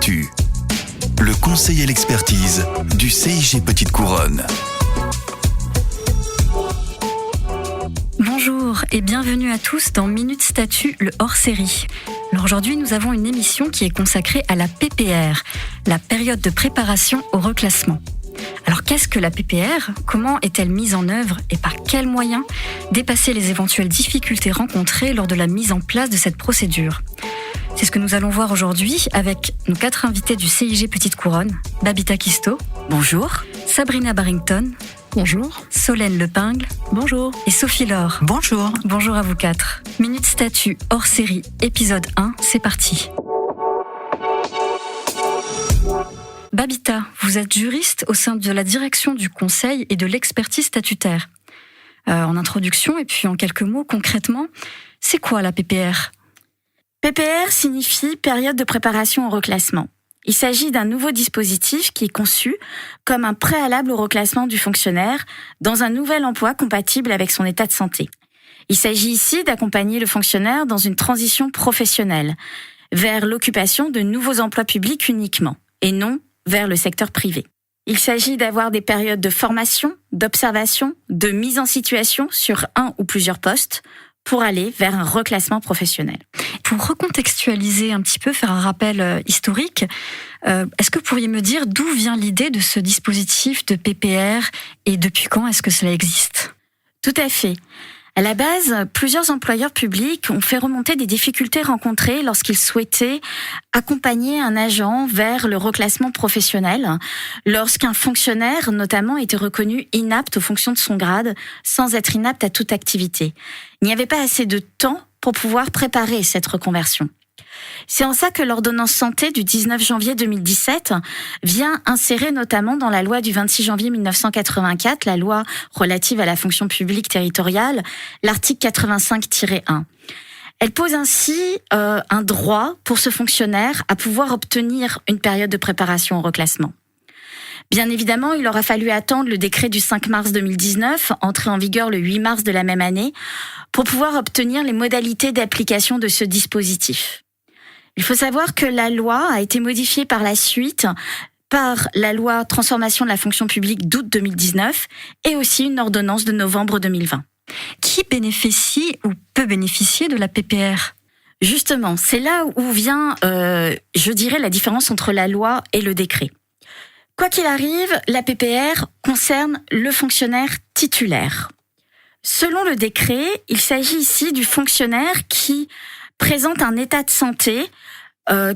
Statut. Le conseil et l'expertise du CIG Petite Couronne. Bonjour et bienvenue à tous dans Minute Statut, le hors-série. Alors aujourd'hui, nous avons une émission qui est consacrée à la PPR, la période de préparation au reclassement. Alors qu'est-ce que la PPR ? Comment est-elle mise en œuvre et par quels moyens dépasser les éventuelles difficultés rencontrées lors de la mise en place de cette procédure ? C'est ce que nous allons voir aujourd'hui avec nos 4 invités du CIG Petite Couronne. Babita Kisto. Bonjour. Sabrina Barrington. Bonjour. Solène Lepingle. Bonjour. Et Sophie Laure. Bonjour. Bonjour à vous 4. Minute Statut hors série, épisode 1, c'est parti. Babita, vous êtes juriste au sein de la direction du conseil et de l'expertise statutaire. En introduction et puis en quelques mots, concrètement, c'est quoi la PPR ? PPR signifie période de préparation au reclassement. Il s'agit d'un nouveau dispositif qui est conçu comme un préalable au reclassement du fonctionnaire dans un nouvel emploi compatible avec son état de santé. Il s'agit ici d'accompagner le fonctionnaire dans une transition professionnelle vers l'occupation de nouveaux emplois publics uniquement et non vers le secteur privé. Il s'agit d'avoir des périodes de formation, d'observation, de mise en situation sur un ou plusieurs postes pour aller vers un reclassement professionnel. Pour recontextualiser un petit peu, faire un rappel historique, est-ce que vous pourriez me dire d'où vient l'idée de ce dispositif de PPR et depuis quand est-ce que cela existe ? Tout à fait. À la base, plusieurs employeurs publics ont fait remonter des difficultés rencontrées lorsqu'ils souhaitaient accompagner un agent vers le reclassement professionnel, lorsqu'un fonctionnaire, notamment, était reconnu inapte aux fonctions de son grade, sans être inapte à toute activité. Il n'y avait pas assez de temps pour pouvoir préparer cette reconversion. C'est en ça que l'ordonnance santé du 19 janvier 2017 vient insérer notamment dans la loi du 26 janvier 1984, la loi relative à la fonction publique territoriale, l'article 85-1. Elle pose ainsi un droit pour ce fonctionnaire à pouvoir obtenir une période de préparation au reclassement. Bien évidemment, il aura fallu attendre le décret du 5 mars 2019, entré en vigueur le 8 mars de la même année, pour pouvoir obtenir les modalités d'application de ce dispositif. Il faut savoir que la loi a été modifiée par la suite par la loi transformation de la fonction publique d'août 2019 et aussi une ordonnance de novembre 2020. Qui bénéficie ou peut bénéficier de la PPR ? Justement, c'est là où vient, je dirais, la différence entre la loi et le décret. Quoi qu'il arrive, la PPR concerne le fonctionnaire titulaire. Selon le décret, il s'agit ici du fonctionnaire qui présente un état de santé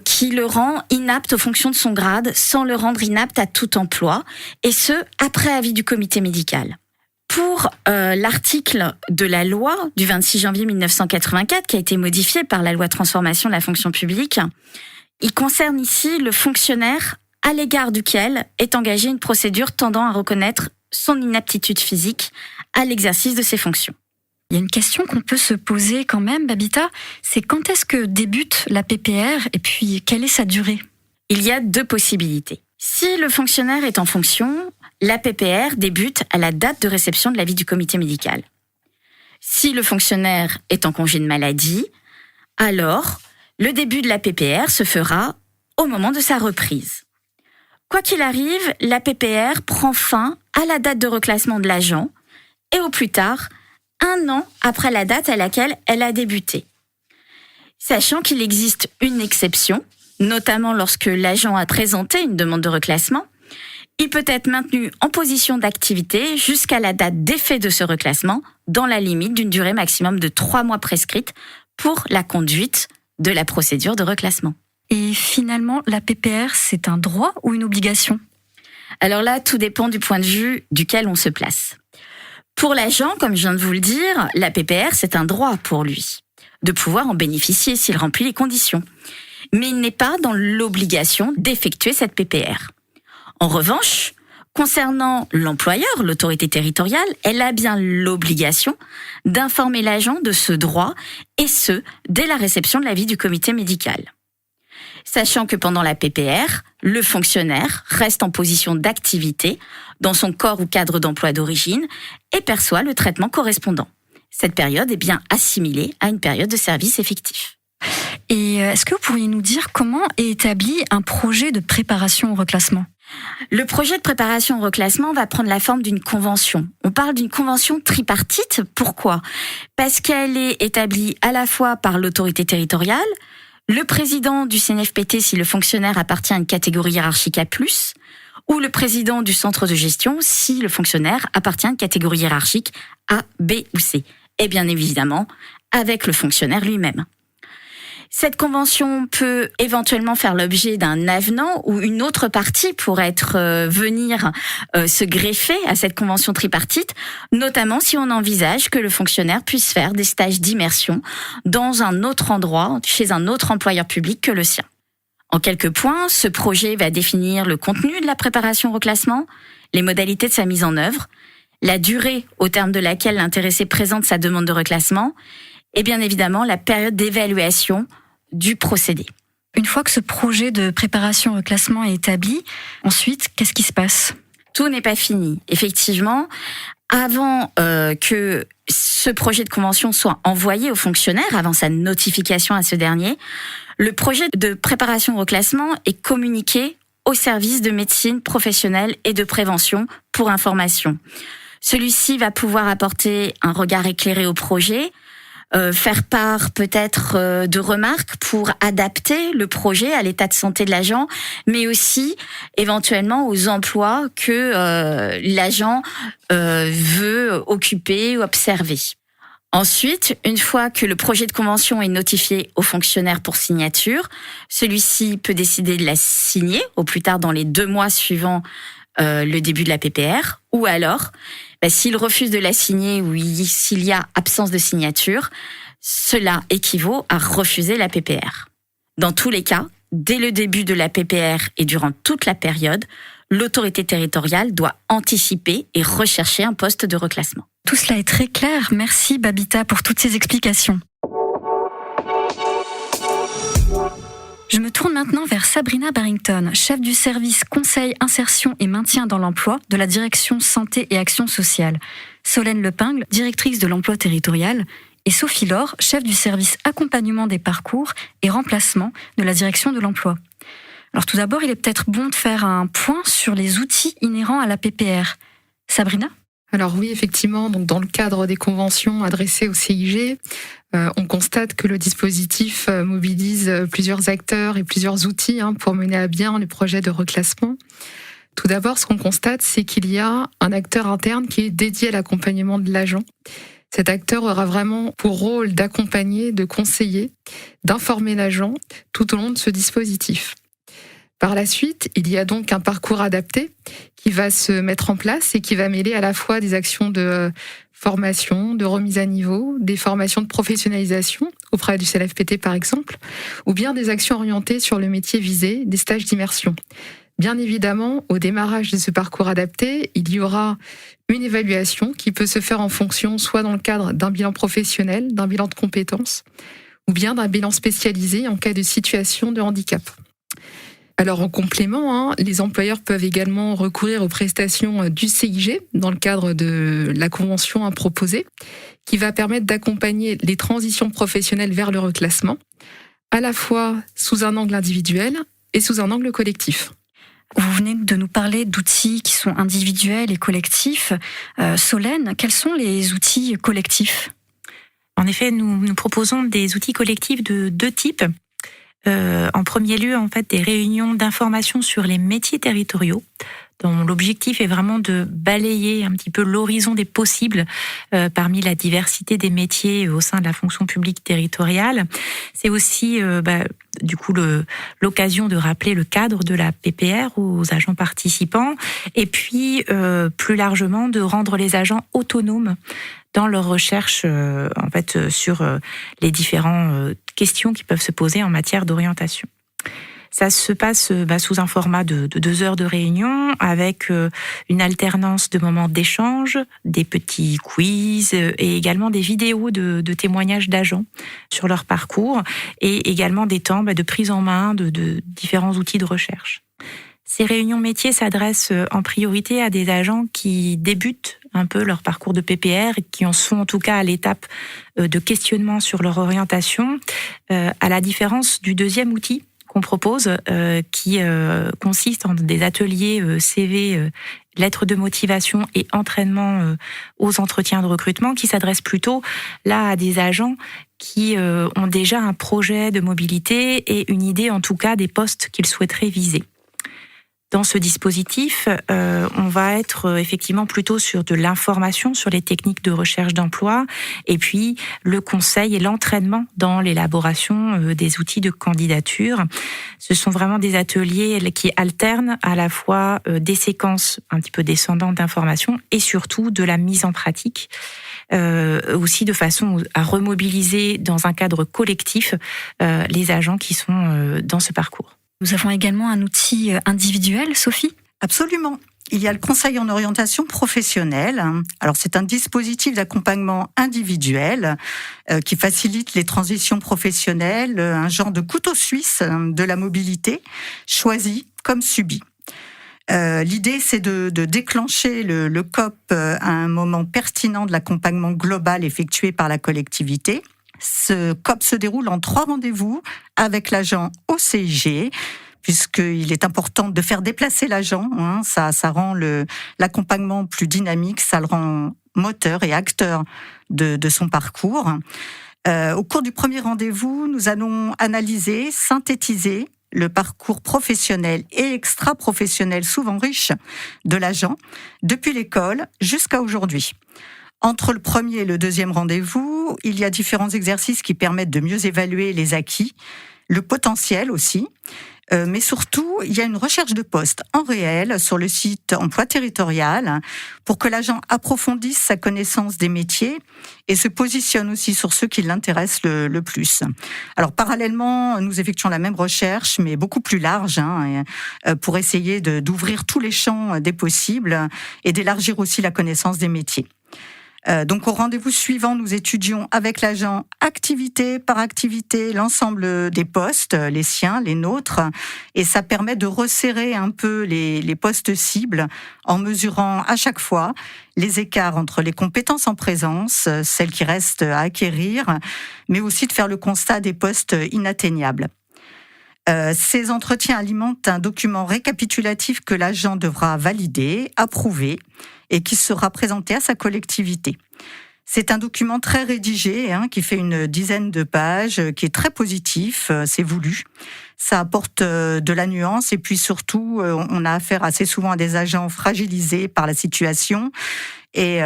qui le rend inapte aux fonctions de son grade sans le rendre inapte à tout emploi, et ce, après avis du comité médical. Pour l'article de la loi du 26 janvier 1984, qui a été modifié par la loi transformation de la fonction publique, il concerne ici le fonctionnaire à l'égard duquel est engagée une procédure tendant à reconnaître son inaptitude physique à l'exercice de ses fonctions. Il y a une question qu'on peut se poser quand même, Babita, c'est quand est-ce que débute la PPR et puis quelle est sa durée ? Il y a 2 possibilités. Si le fonctionnaire est en fonction, la PPR débute à la date de réception de l'avis du comité médical. Si le fonctionnaire est en congé de maladie, alors le début de la PPR se fera au moment de sa reprise. Quoi qu'il arrive, la PPR prend fin à la date de reclassement de l'agent et au plus tard, 1 an après la date à laquelle elle a débuté. Sachant qu'il existe une exception, notamment lorsque l'agent a présenté une demande de reclassement, il peut être maintenu en position d'activité jusqu'à la date d'effet de ce reclassement, dans la limite d'une durée maximum de 3 mois prescrite pour la conduite de la procédure de reclassement. Et finalement, la PPR, c'est un droit ou une obligation ? Alors là, tout dépend du point de vue duquel on se place. Pour l'agent, comme je viens de vous le dire, la PPR, c'est un droit pour lui, de pouvoir en bénéficier s'il remplit les conditions. Mais il n'est pas dans l'obligation d'effectuer cette PPR. En revanche, concernant l'employeur, l'autorité territoriale, elle a bien l'obligation d'informer l'agent de ce droit, et ce, dès la réception de l'avis du comité médical. Sachant que pendant la PPR, le fonctionnaire reste en position d'activité dans son corps ou cadre d'emploi d'origine et perçoit le traitement correspondant. Cette période est bien assimilée à une période de service effectif. Et est-ce que vous pourriez nous dire comment est établi un projet de préparation au reclassement ? Le projet de préparation au reclassement va prendre la forme d'une convention. On parle d'une convention tripartite. Pourquoi ? Parce qu'elle est établie à la fois par l'autorité territoriale, le président du CNFPT si le fonctionnaire appartient à une catégorie hiérarchique A+, ou le président du centre de gestion si le fonctionnaire appartient à une catégorie hiérarchique A, B ou C. Et bien évidemment, avec le fonctionnaire lui-même. Cette convention peut éventuellement faire l'objet d'un avenant ou une autre partie pourrait venir se greffer à cette convention tripartite, notamment si on envisage que le fonctionnaire puisse faire des stages d'immersion dans un autre endroit, chez un autre employeur public que le sien. En quelques points, ce projet va définir le contenu de la préparation au reclassement, les modalités de sa mise en œuvre, la durée au terme de laquelle l'intéressé présente sa demande de reclassement et bien évidemment la période d'évaluation du procédé. Une fois que ce projet de préparation au reclassement est établi, ensuite, qu'est-ce qui se passe ? Tout n'est pas fini. Effectivement, avant que ce projet de convention soit envoyé au fonctionnaire, avant sa notification à ce dernier, le projet de préparation au reclassement est communiqué au service de médecine professionnelle et de prévention pour information. Celui-ci va pouvoir apporter un regard éclairé au projet, faire part peut-être de remarques pour adapter le projet à l'état de santé de l'agent, mais aussi éventuellement aux emplois que l'agent veut occuper ou observer. Ensuite, une fois que le projet de convention est notifié au fonctionnaire pour signature, celui-ci peut décider de la signer au plus tard dans les 2 mois suivant le début de la PPR, ou alors, s'il refuse de la signer ou s'il y a absence de signature, cela équivaut à refuser la PPR. Dans tous les cas, dès le début de la PPR et durant toute la période, l'autorité territoriale doit anticiper et rechercher un poste de reclassement. Tout cela est très clair. Merci Babita pour toutes ces explications. Je me tourne maintenant vers Sabrina Barrington, chef du service Conseil, Insertion et Maintien dans l'Emploi de la Direction Santé et Action Sociale, Solène Lepingle, directrice de l'Emploi territorial, et Sophie Laure, chef du service Accompagnement des parcours et remplacement de la Direction de l'Emploi. Alors tout d'abord, il est peut-être bon de faire un point sur les outils inhérents à la PPR. Sabrina ? Alors oui, effectivement, donc dans le cadre des conventions adressées au CIG, on constate que le dispositif mobilise plusieurs acteurs et plusieurs outils pour mener à bien les projets de reclassement. Tout d'abord, ce qu'on constate, c'est qu'il y a un acteur interne qui est dédié à l'accompagnement de l'agent. Cet acteur aura vraiment pour rôle d'accompagner, de conseiller, d'informer l'agent tout au long de ce dispositif. Par la suite, il y a donc un parcours adapté qui va se mettre en place et qui va mêler à la fois des actions de formation, de remise à niveau, des formations de professionnalisation auprès du CNFPT par exemple, ou bien des actions orientées sur le métier visé, des stages d'immersion. Bien évidemment, au démarrage de ce parcours adapté, il y aura une évaluation qui peut se faire en fonction soit dans le cadre d'un bilan professionnel, d'un bilan de compétences, ou bien d'un bilan spécialisé en cas de situation de handicap. Alors en complément, les employeurs peuvent également recourir aux prestations du CIG dans le cadre de la convention proposée, qui va permettre d'accompagner les transitions professionnelles vers le reclassement, à la fois sous un angle individuel et sous un angle collectif. Vous venez de nous parler d'outils qui sont individuels et collectifs. Solène, quels sont les outils collectifs ? En effet, nous proposons des outils collectifs de 2 types. En premier lieu, en fait, des réunions d'information sur les métiers territoriaux, dont l'objectif est vraiment de balayer un petit peu l'horizon des possibles parmi la diversité des métiers au sein de la fonction publique territoriale. C'est aussi du coup l'occasion de rappeler le cadre de la PPR aux agents participants et puis plus largement de rendre les agents autonomes dans leur recherche sur les différentes questions qui peuvent se poser en matière d'orientation. Ça se passe sous un format de 2 heures de réunion avec une alternance de moments d'échange, des petits quiz et également des vidéos de témoignages d'agents sur leur parcours et également des temps de prise en main de différents outils de recherche. Ces réunions métiers s'adressent en priorité à des agents qui débutent un peu leur parcours de PPR et qui en sont en tout cas à l'étape de questionnement sur leur orientation, à la différence du deuxième outil qu'on propose, qui consiste en des ateliers CV, lettres de motivation et entraînement aux entretiens de recrutement, qui s'adressent plutôt là à des agents qui ont déjà un projet de mobilité et une idée en tout cas des postes qu'ils souhaiteraient viser. Dans ce dispositif, on va être effectivement plutôt sur de l'information sur les techniques de recherche d'emploi et puis le conseil et l'entraînement dans l'élaboration des outils de candidature. Ce sont vraiment des ateliers qui alternent à la fois des séquences un petit peu descendantes d'information et surtout de la mise en pratique, aussi de façon à remobiliser dans un cadre collectif les agents qui sont dans ce parcours. Nous avons également un outil individuel, Sophie ? Absolument. Il y a le conseil en orientation professionnelle. Alors, c'est un dispositif d'accompagnement individuel qui facilite les transitions professionnelles, un genre de couteau suisse de la mobilité, choisi comme subi. L'idée, c'est de déclencher le COP à un moment pertinent de l'accompagnement global effectué par la collectivité. Ce COP se déroule en 3 rendez-vous avec l'agent au CIG, puisqu'il est important de faire déplacer l'agent. Ça rend l'accompagnement plus dynamique, ça le rend moteur et acteur de son parcours. Au cours du premier rendez-vous, nous allons analyser, synthétiser le parcours professionnel et extra-professionnel souvent riche de l'agent, depuis l'école jusqu'à aujourd'hui. Entre le premier et le deuxième rendez-vous, il y a différents exercices qui permettent de mieux évaluer les acquis, le potentiel aussi, mais surtout, il y a une recherche de poste en réel sur le site Emploi Territorial pour que l'agent approfondisse sa connaissance des métiers et se positionne aussi sur ceux qui l'intéressent le plus. Alors parallèlement, nous effectuons la même recherche, mais beaucoup plus large, pour essayer d'ouvrir tous les champs des possibles et d'élargir aussi la connaissance des métiers. Donc au rendez-vous suivant, nous étudions avec l'agent activité par activité l'ensemble des postes, les siens, les nôtres, et ça permet de resserrer un peu les postes cibles en mesurant à chaque fois les écarts entre les compétences en présence, celles qui restent à acquérir, mais aussi de faire le constat des postes inatteignables. Ces entretiens alimentent un document récapitulatif que l'agent devra valider, approuver et qui sera présenté à sa collectivité. C'est un document très rédigé, qui fait une dizaine de pages, qui est très positif, c'est voulu. Ça apporte de la nuance et puis surtout, on a affaire assez souvent à des agents fragilisés par la situation. Et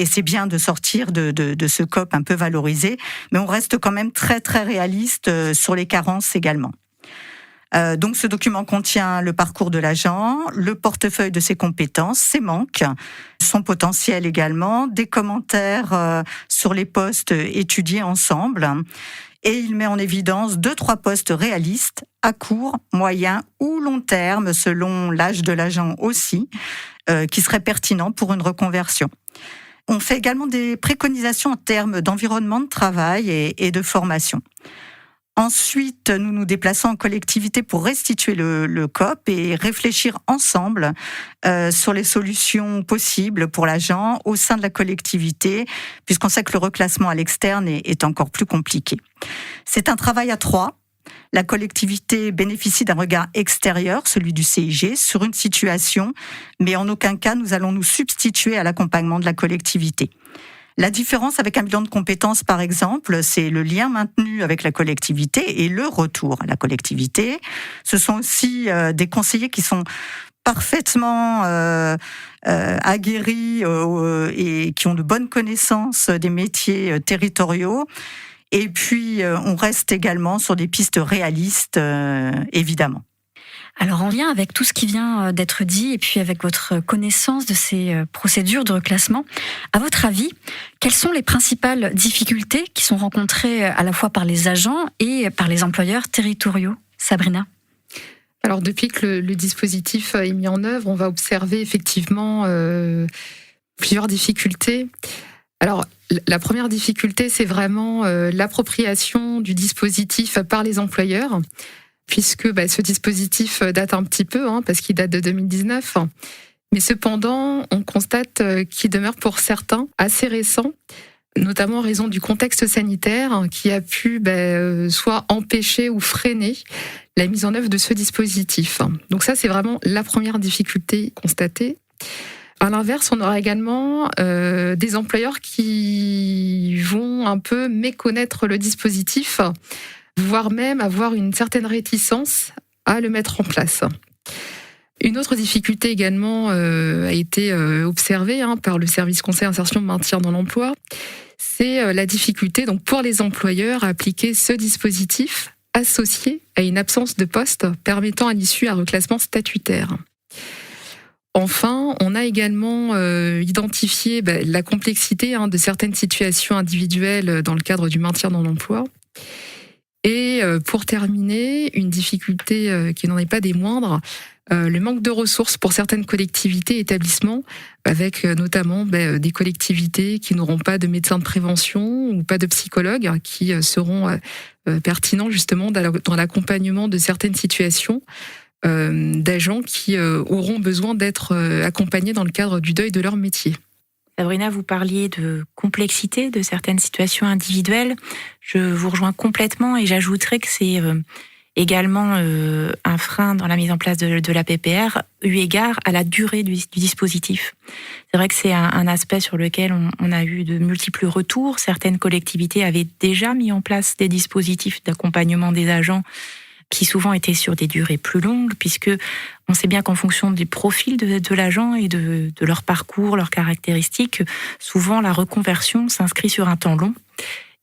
c'est bien de sortir de ce COP un peu valorisé, mais on reste quand même très très réaliste sur les carences également. Donc ce document contient le parcours de l'agent, le portefeuille de ses compétences, ses manques, son potentiel également, des commentaires sur les postes étudiés ensemble. Et il met en évidence 2-3 postes réalistes, à court, moyen ou long terme, selon l'âge de l'agent aussi, qui seraient pertinents pour une reconversion. On fait également des préconisations en termes d'environnement de travail et de formation. Ensuite, nous nous déplaçons en collectivité pour restituer le COP et réfléchir ensemble sur les solutions possibles pour l'agent au sein de la collectivité, puisqu'on sait que le reclassement à l'externe est encore plus compliqué. C'est un travail à 3. La collectivité bénéficie d'un regard extérieur, celui du CIG, sur une situation, mais en aucun cas nous allons nous substituer à l'accompagnement de la collectivité. La différence avec un bilan de compétences, par exemple, c'est le lien maintenu avec la collectivité et le retour à la collectivité. Ce sont aussi des conseillers qui sont parfaitement aguerris et qui ont de bonnes connaissances des métiers territoriaux. Et puis, on reste également sur des pistes réalistes, évidemment. Alors en lien avec tout ce qui vient d'être dit et puis avec votre connaissance de ces procédures de reclassement, à votre avis, quelles sont les principales difficultés qui sont rencontrées à la fois par les agents et par les employeurs territoriaux ? Sabrina ? Alors depuis que le dispositif est mis en œuvre, on va observer effectivement plusieurs difficultés. Alors la première difficulté, c'est vraiment l'appropriation du dispositif par les employeurs. puisque ce dispositif date un petit peu, parce qu'il date de 2019. Mais cependant, on constate qu'il demeure pour certains assez récent, notamment en raison du contexte sanitaire qui a pu soit empêcher ou freiner la mise en œuvre de ce dispositif. Donc ça, c'est vraiment la première difficulté constatée. À l'inverse, on aura également des employeurs qui vont un peu méconnaître le dispositif, voire même avoir une certaine réticence à le mettre en place. Une autre difficulté également a été observée par le service conseil insertion maintien dans l'emploi, c'est la difficulté donc pour les employeurs à appliquer ce dispositif associé à une absence de poste permettant à l'issue un reclassement statutaire. Enfin, on a également identifié la complexité de certaines situations individuelles dans le cadre du maintien dans l'emploi. Et pour terminer, une difficulté qui n'en est pas des moindres, le manque de ressources pour certaines collectivités et établissements, avec notamment des collectivités qui n'auront pas de médecins de prévention ou pas de psychologues qui seront pertinents justement dans l'accompagnement de certaines situations d'agents qui auront besoin d'être accompagnés dans le cadre du deuil de leur métier. Sabrina, vous parliez de complexité de certaines situations individuelles. Je vous rejoins complètement et j'ajouterais que c'est également un frein dans la mise en place de la PPR, eu égard à la durée du dispositif. C'est vrai que c'est un aspect sur lequel on a eu de multiples retours. Certaines collectivités avaient déjà mis en place des dispositifs d'accompagnement des agents qui souvent étaient sur des durées plus longues, puisque on sait bien qu'en fonction du profil de l'agent et de leur parcours, leurs caractéristiques, souvent la reconversion s'inscrit sur un temps long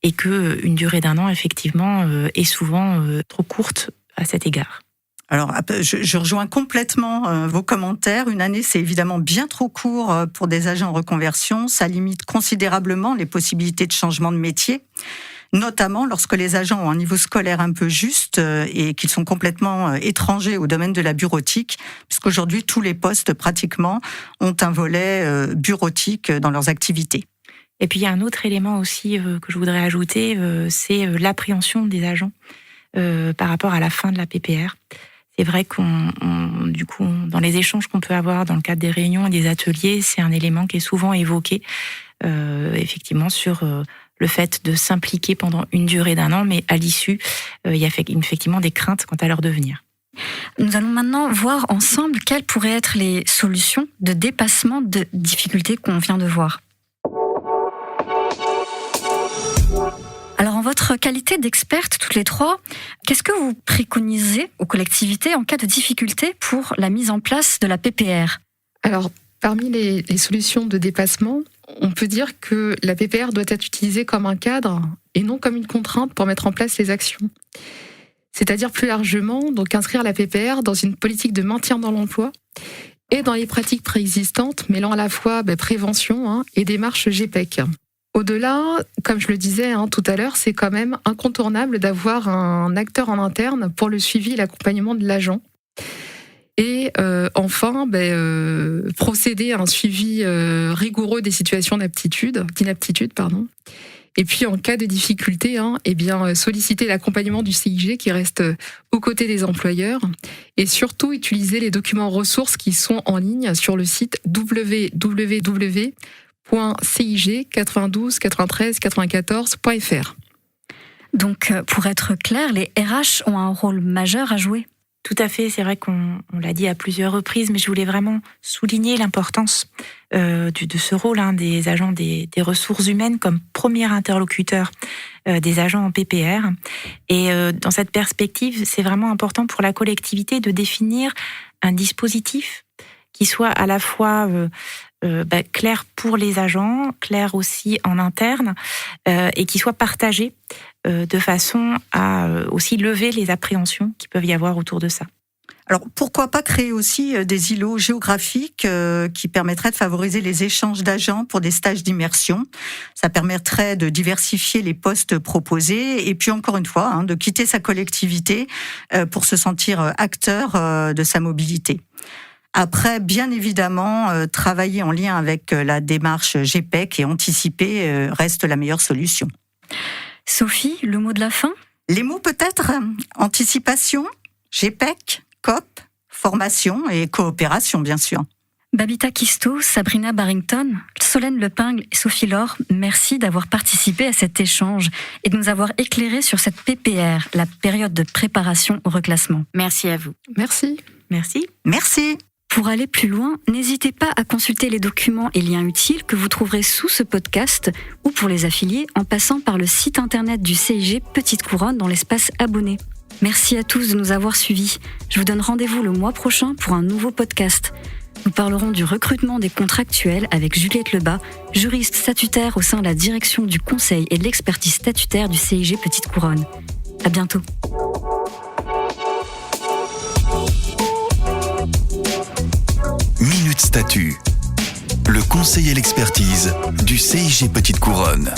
et qu'une durée d'1 an, effectivement, est souvent trop courte à cet égard. Alors, je rejoins complètement vos commentaires. Une année, c'est évidemment bien trop court pour des agents en reconversion. Ça limite considérablement les possibilités de changement de métier, notamment lorsque les agents ont un niveau scolaire un peu juste et qu'ils sont complètement étrangers au domaine de la bureautique, puisqu'aujourd'hui, tous les postes, pratiquement, ont un volet bureautique dans leurs activités. Et puis, il y a un autre élément aussi que je voudrais ajouter, c'est l'appréhension des agents par rapport à la fin de la PPR. C'est vrai du coup, dans les échanges qu'on peut avoir dans le cadre des réunions et des ateliers, c'est un élément qui est souvent évoqué, effectivement, sur le fait de s'impliquer pendant une durée d'1 an, mais à l'issue, il y a effectivement des craintes quant à leur devenir. Nous allons maintenant voir ensemble quelles pourraient être les solutions de dépassement de difficultés qu'on vient de voir. Alors, en votre qualité d'experte, toutes les trois, qu'est-ce que vous préconisez aux collectivités en cas de difficulté pour la mise en place de la PPR ? Alors, parmi les solutions de dépassement, on peut dire que la PPR doit être utilisée comme un cadre et non comme une contrainte pour mettre en place les actions. C'est-à-dire plus largement, donc inscrire la PPR dans une politique de maintien dans l'emploi et dans les pratiques préexistantes, mêlant à la fois prévention et démarche GPEC. Au-delà, comme je le disais tout à l'heure, c'est quand même incontournable d'avoir un acteur en interne pour le suivi et l'accompagnement de l'agent. Et enfin, procéder à un suivi rigoureux des situations d'inaptitude. Et puis, en cas de difficulté, solliciter l'accompagnement du CIG qui reste aux côtés des employeurs. Et surtout, utiliser les documents ressources qui sont en ligne sur le site www.cig929394.fr. Donc, pour être clair, les RH ont un rôle majeur à jouer. Tout à fait, c'est vrai qu'on l'a dit à plusieurs reprises, mais je voulais vraiment souligner l'importance de ce rôle des agents des ressources humaines comme premier interlocuteur des agents en PPR. Et dans cette perspective, c'est vraiment important pour la collectivité de définir un dispositif qui soit à la fois clair pour les agents, clair aussi en interne, et qui soit partagé de façon à aussi lever les appréhensions qui peuvent y avoir autour de ça. Alors, pourquoi pas créer aussi des îlots géographiques qui permettraient de favoriser les échanges d'agents pour des stages d'immersion. Ça permettrait de diversifier les postes proposés et puis encore une fois, de quitter sa collectivité pour se sentir acteur de sa mobilité. Après, bien évidemment, travailler en lien avec la démarche GPEC et anticiper reste la meilleure solution. Sophie, le mot de la fin ? Les mots peut-être ? Anticipation ? GPEC, COP, formation et coopération, bien sûr. Babita Kisto, Sabrina Barrington, Solène Lepingle et Sophie Laure, merci d'avoir participé à cet échange et de nous avoir éclairé sur cette PPR, la période de préparation au reclassement. Merci à vous. Merci. Merci. Merci. Pour aller plus loin, n'hésitez pas à consulter les documents et liens utiles que vous trouverez sous ce podcast ou pour les affiliés en passant par le site internet du CIG Petite Couronne dans l'espace abonnés. Merci à tous de nous avoir suivis. Je vous donne rendez-vous le mois prochain pour un nouveau podcast. Nous parlerons du recrutement des contractuels avec Juliette Lebas, juriste statutaire au sein de la direction du conseil et de l'expertise statutaire du CIG Petite Couronne. À bientôt. Minute Statut. Le conseil et l'expertise du CIG Petite Couronne.